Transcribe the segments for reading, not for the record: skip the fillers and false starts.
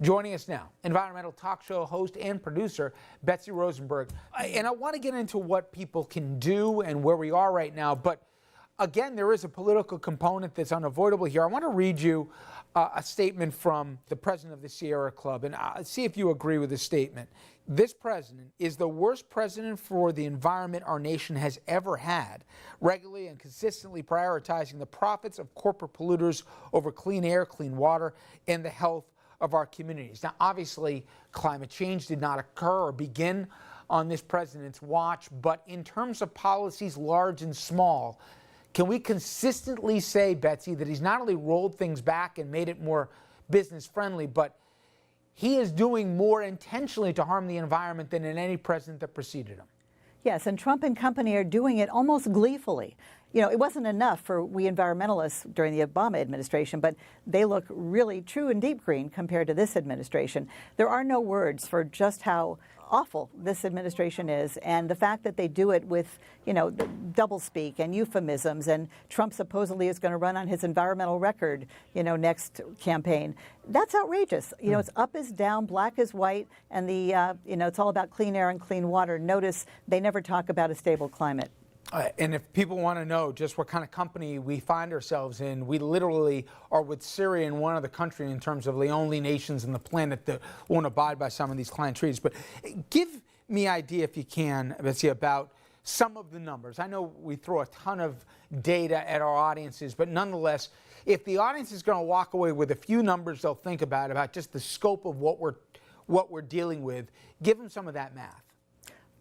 Joining us now, environmental talk show host and producer Betsy Rosenberg. And I want to get into what people can do and where we are right now. But again, there is a political component that's unavoidable here. I want to read you a statement from the president of the Sierra Club, and see if you agree with this statement. This president is the worst president for the environment our nation has ever had, regularly and consistently prioritizing the profits of corporate polluters over clean air, clean water, and the health of our communities. Now, obviously, climate change did not occur or begin on this president's watch, but in terms of policies large and small, can we consistently say, Betsy, that he's not only rolled things back and made it more business friendly, but he is doing more intentionally to harm the environment than in any president that preceded him? Yes, and Trump and company are doing it almost gleefully. You know, it wasn't enough for we environmentalists during the Obama administration, but they look really true and deep green compared to this administration. There are no words for just how awful this administration is, and the fact that they do it with, you know, doublespeak and euphemisms, and Trump supposedly is going to run on his environmental record, you know, next campaign. That's outrageous. You know, it's up is down, black is white, and the, you know, it's all about clean air and clean water. Notice they never talk about a stable climate. And if people want to know just what kind of company we find ourselves in, we literally are with Syria and one other country in terms of the only nations on the planet that won't abide by some of these climate treaties. But give me an idea, if you can, Betsy, about some of the numbers. I know we throw a ton of data at our audiences, but nonetheless, if the audience is going to walk away with a few numbers they'll think about just the scope of what we're dealing with, give them some of that math.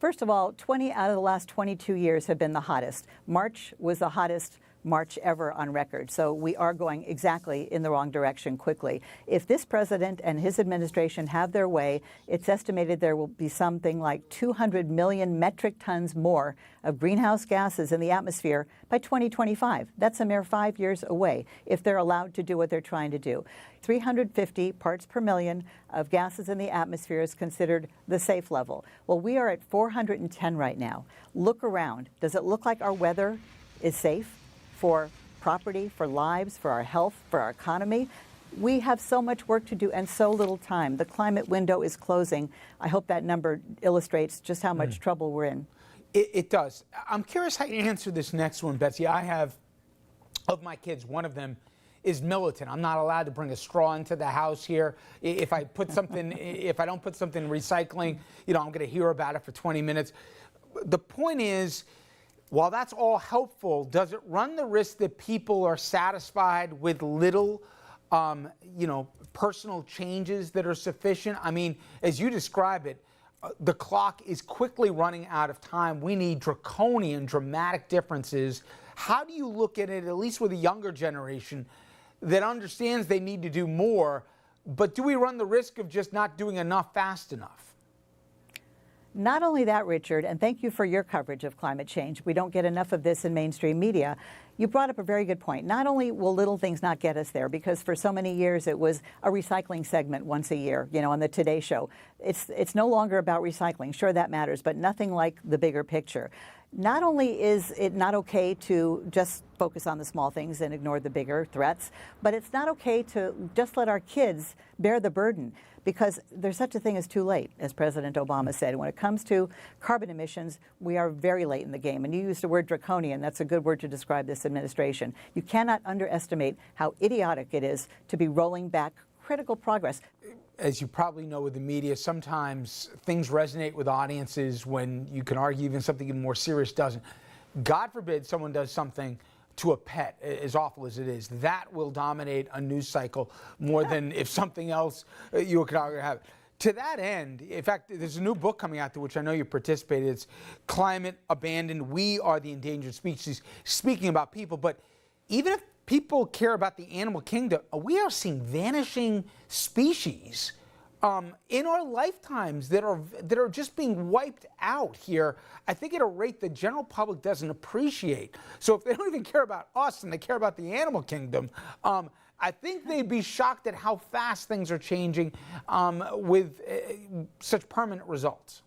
First of all, 20 out of the last 22 years have been the hottest. March was the hottest March ever on record. So we are going exactly in the wrong direction quickly. If this president and his administration have their way, it's estimated there will be something like 200 million metric tons more of greenhouse gases in the atmosphere by 2025. That's a mere 5 years away if they're allowed to do what they're trying to do. 350 parts per million of gases in the atmosphere is considered the safe level. Well, we are at 410 right now. Look around. Does it look like our weather is safe for property, for lives, for our health, for our economy? We have so much work to do and so little time. The climate window is closing. I hope that number illustrates just how much trouble we're in. It does. I'm curious how you answer this next one, Betsy. I have, of my kids, one of them is militant. I'm not allowed to bring a straw into the house here. If I put something, if I don't put something in recycling, you know, I'm going to hear about it for 20 minutes. The point is, while that's all helpful, does it run the risk that people are satisfied with little, you know, personal changes that are sufficient? I mean, as you describe it, the clock is quickly running out of time. We need draconian, dramatic differences. How do you look at it, at least with a younger generation, that understands they need to do more, but do we run the risk of just not doing enough fast enough? Not only that, Richard, and thank you for your coverage of climate change. We don't get enough of this in mainstream media. You brought up a very good point. Not only will little things not get us there, because for so many years it was a recycling segment once a year, you know, on the Today Show. It's no longer about recycling. Sure, that matters, but nothing like the bigger picture. Not only is it not okay to just focus on the small things and ignore the bigger threats, but it's not okay to just let our kids bear the burden, because there's such a thing as too late, as President Obama said. When it comes to carbon emissions, we are very late in the game. And you used the word draconian. That's a good word to describe this administration. You cannot underestimate how idiotic it is to be rolling back critical progress. As you probably know with the media, sometimes things resonate with audiences when you can argue even something even more serious doesn't. God forbid someone does something to a pet, as awful as it is. That will dominate a news cycle more than if something else you could argue have. To that end, in fact, there's a new book coming out to which I know you participated. It's Climate Abandoned. We Are the Endangered Species, speaking about people. But even if people care about the animal kingdom, we are seeing vanishing species in our lifetimes that are just being wiped out here. I think at a rate the general public doesn't appreciate. So if they don't even care about us and they care about the animal kingdom, I think they'd be shocked at how fast things are changing with such permanent results.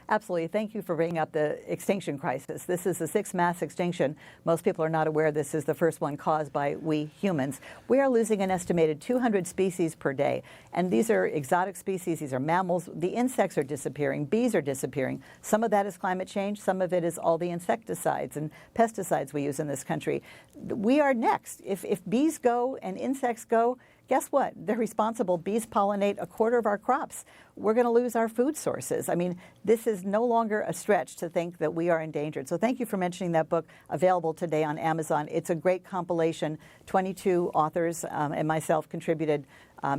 Absolutely. Thank you for bringing up the extinction crisis. This is the sixth mass extinction. Most people are not aware this is the first one caused by we humans. We are losing an estimated 200 species per day. And these are exotic species. These are mammals. The insects are disappearing. Bees are disappearing. Some of that is climate change. Some of it is all the insecticides and pesticides we use in this country. We are next. If bees go and insects go, guess what? They're responsible. Bees pollinate a quarter of our crops. We're going to lose our food sources. I mean, this is no longer a stretch to think that we are endangered. So thank you for mentioning that book, available today on Amazon. It's a great compilation. 22 authors and myself contributed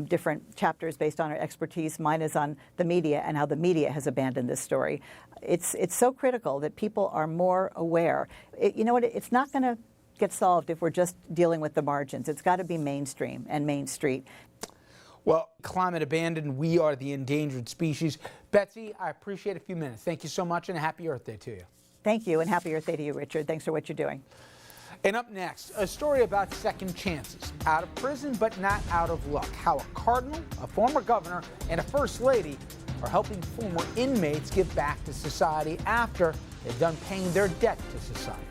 different chapters based on our expertise. Mine is on the media and how the media has abandoned this story. It's so critical that people are more aware. You know what? It's not going to get solved if we're just dealing with the margins. It's got to be mainstream and Main Street. Well, climate abandoned, we are the endangered species. Betsy, I appreciate a few minutes. Thank you so much, and happy Earth Day to you. Thank you, and happy Earth Day to you, Richard. Thanks for what you're doing. And up next, a story about second chances. Out of prison, but not out of luck. How a cardinal, a former governor, and a first lady are helping former inmates give back to society after they're done paying their debt to society.